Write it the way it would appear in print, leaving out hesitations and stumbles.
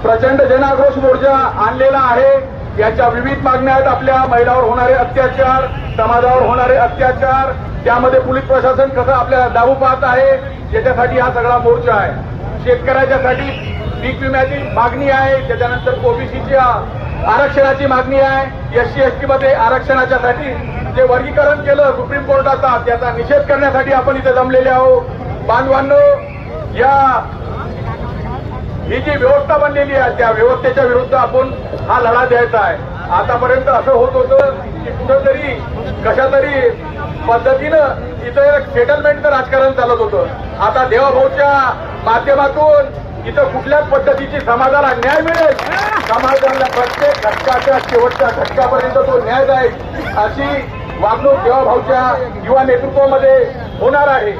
प्रचंड जनाक्रोश मोर्चा आणलेला आहे। याच्या विविध मागण्या आहेत, आपल्या महिलांवर होणारे अत्याचार, समाजावर होणारे अत्याचार, त्यामध्ये पोलीस प्रशासन कसं आपल्याला दाबू पाहत आहे, याच्यासाठी हा सगळा मोर्चा आहे। शेतकऱ्याच्यासाठी पीक विम्याची मागणी आहे, त्याच्यानंतर ओबीसीच्या आरक्षणाची मागणी आहे, एससी एसटी मध्ये आरक्षणाच्यासाठी जे वर्गीकरण केलं सुप्रीम कोर्टाचा, त्याचा निषेध करण्यासाठी आपण इथे जमलेले आहोत। बांधवांनो, ही जी व्यवस्था बनलेली आहे त्या व्यवस्थेच्या विरुद्ध आपण हा लढा द्यायचा आहे। आतापर्यंत असं होत होतं की कुठंतरी कशातरी पद्धतीनं इथं एक सेटलमेंटचं राजकारण चालत होतं। आता देवाभाऊच्या माध्यमातून इथं कुठल्याच पद्धतीची समाजाला न्याय मिळेल, समाजाला प्रत्येक घटकाच्या शेवटच्या घटकापर्यंत तो न्याय जाईल, अशी वागणूक देवाभाऊच्या युवा नेतृत्वामध्ये होणार आहे।